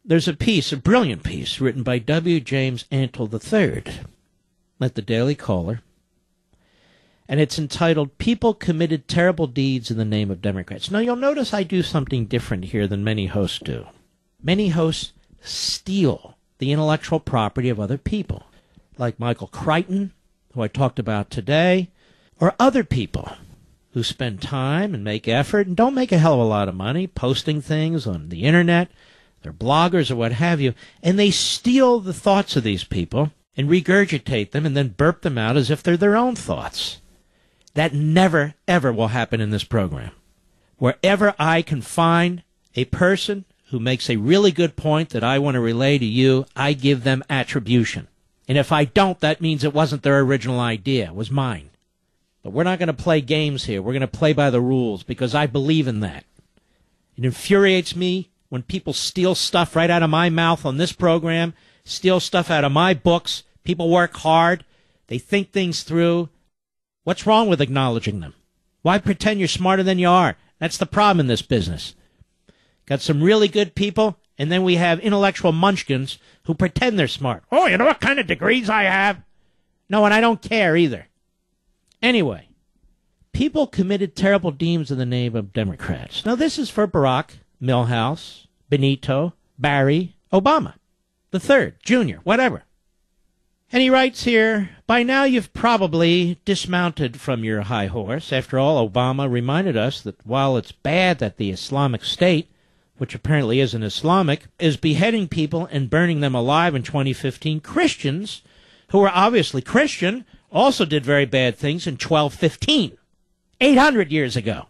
There's a piece, a brilliant piece, written by W. James Antle III at the Daily Caller, and it's entitled, People Committed Terrible Deeds in the Name of Democrats. Now, you'll notice I do something different here than many hosts do. Many hosts steal the intellectual property of other people, like Michael Crichton, who I talked about today, or other people who spend time and make effort and don't make a hell of a lot of money posting things on the internet. They're bloggers or what have you, and they steal the thoughts of these people and regurgitate them and then burp them out as if they're their own thoughts. That never, ever will happen in this program. Wherever I can find a person who makes a really good point that I want to relay to you, I give them attribution. And if I don't, that means it wasn't their original idea. It was mine. But we're not going to play games here. We're going to play by the rules because I believe in that. It infuriates me when people steal stuff right out of my mouth on this program, steal stuff out of my books. People work hard. They think things through. What's wrong with acknowledging them? Why pretend you're smarter than you are? That's the problem in this business. Got some really good people, and then we have intellectual munchkins who pretend they're smart. Oh, you know what kind of degrees I have? No, and I don't care either. Anyway, people committed terrible deeds in the name of Democrats. Now, this is for Barack, Milhouse, Benito, Barry, Obama, the third, Junior, whatever. And he writes here, by now you've probably dismounted from your high horse. After all, Obama reminded us that while it's bad that the Islamic State, which apparently isn't Islamic, is beheading people and burning them alive in 2015, Christians, who are obviously Christian, also did very bad things in 1215, 800 years ago.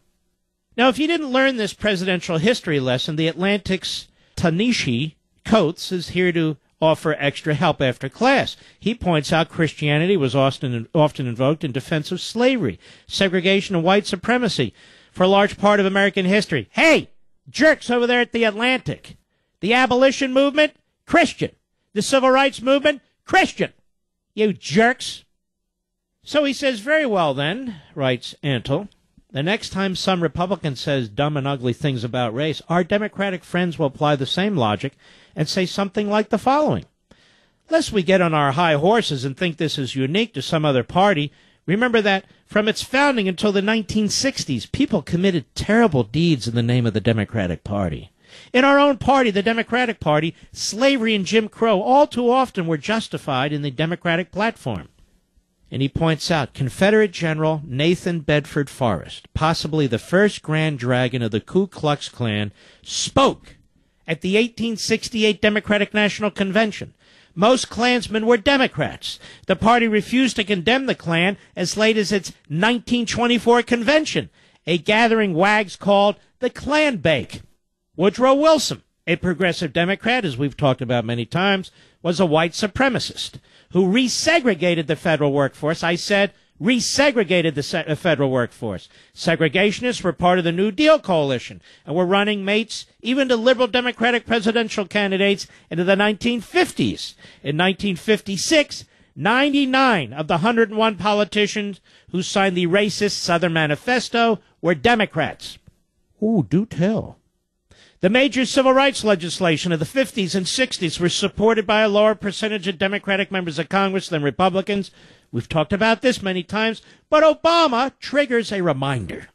Now, if you didn't learn this presidential history lesson, the Atlantic's Ta-Nehisi Coates is here to offer extra help after class. He points out Christianity was often invoked in defense of slavery, segregation, and white supremacy for a large part of American history. Hey, jerks over there at the Atlantic. The abolition movement, Christian. The civil rights movement, Christian. You jerks. So he says, very well then, writes Antle, the next time some Republican says dumb and ugly things about race, our Democratic friends will apply the same logic and say something like the following. Lest we get on our high horses and think this is unique to some other party, remember that from its founding until the 1960s, people committed terrible deeds in the name of the Democratic Party. In our own party, the Democratic Party, slavery and Jim Crow all too often were justified in the Democratic platform. And he points out Confederate General Nathan Bedford Forrest, possibly the first Grand Dragon of the Ku Klux Klan, spoke at the 1868 Democratic National Convention. Most Klansmen were Democrats. The party refused to condemn the Klan as late as its 1924 convention, a gathering wags called the Klan Bake. Woodrow Wilson, a progressive Democrat, as we've talked about many times, was a white supremacist who resegregated the federal workforce. I said resegregated the federal workforce. Segregationists were part of the New Deal coalition and were running mates even to liberal Democratic presidential candidates into the 1950s. In 1956, 99 of the 101 politicians who signed the racist Southern Manifesto were Democrats. Ooh, do tell. The major civil rights legislation of the 50s and 60s was supported by a lower percentage of Democratic members of Congress than Republicans. We've talked about this many times, but Obama triggers a reminder.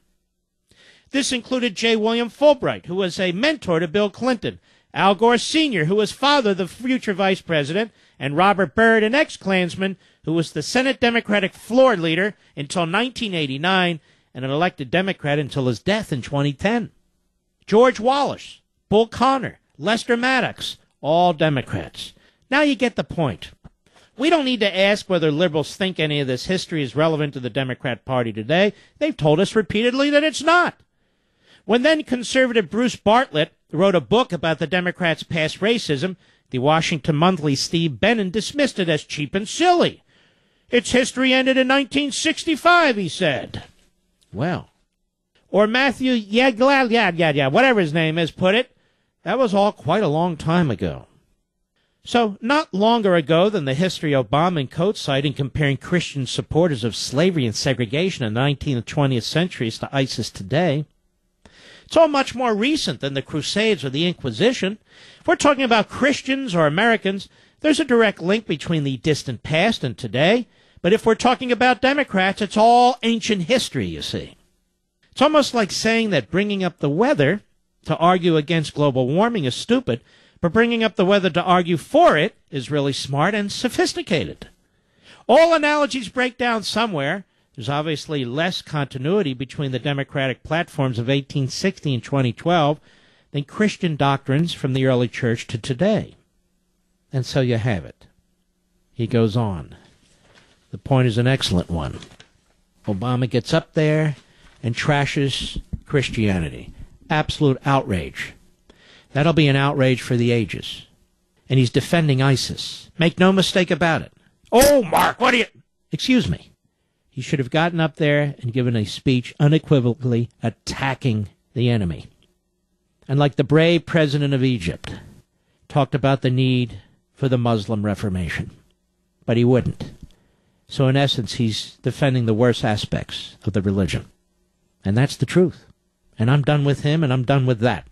This included J. William Fulbright, who was a mentor to Bill Clinton, Al Gore Sr., who was father of the future vice president, and Robert Byrd, an ex-Klansman, who was the Senate Democratic floor leader until 1989 and an elected Democrat until his death in 2010. George Wallace, Bull Connor, Lester Maddox, all Democrats. Now you get the point. We don't need to ask whether liberals think any of this history is relevant to the Democrat Party today. They've told us repeatedly that it's not. When then conservative Bruce Bartlett wrote a book about the Democrats' past racism, the Washington Monthly's Steve Bannon dismissed it as cheap and silly. Its history ended in 1965, he said. Well. Or Matthew whatever his name is, put it, that was all quite a long time ago. So, not longer ago than the history Obama and Coates cite in comparing Christian supporters of slavery and segregation in the 19th and 20th centuries to ISIS today, It's all much more recent than the Crusades or the Inquisition. If we're talking about Christians or Americans, there's a direct link between the distant past and today. But if we're talking about Democrats, it's all ancient history, you see. It's almost like saying that bringing up the weather to argue against global warming is stupid, but bringing up the weather to argue for it is really smart and sophisticated. All analogies break down somewhere. There's obviously less continuity between the Democratic platforms of 1860 and 2012 than Christian doctrines from the early church to today. And so you have it. He goes on. The point is an excellent one. Obama gets up there and trashes Christianity. Absolute outrage. That'll be an outrage for the ages. And he's defending ISIS. Make no mistake about it. Oh, Mark, what do you... Excuse me. He should have gotten up there and given a speech unequivocally attacking the enemy. And like the brave president of Egypt, talked about the need for the Muslim Reformation. But he wouldn't. So in essence, he's defending the worst aspects of the religion. And that's the truth. And I'm done with him, and I'm done with that.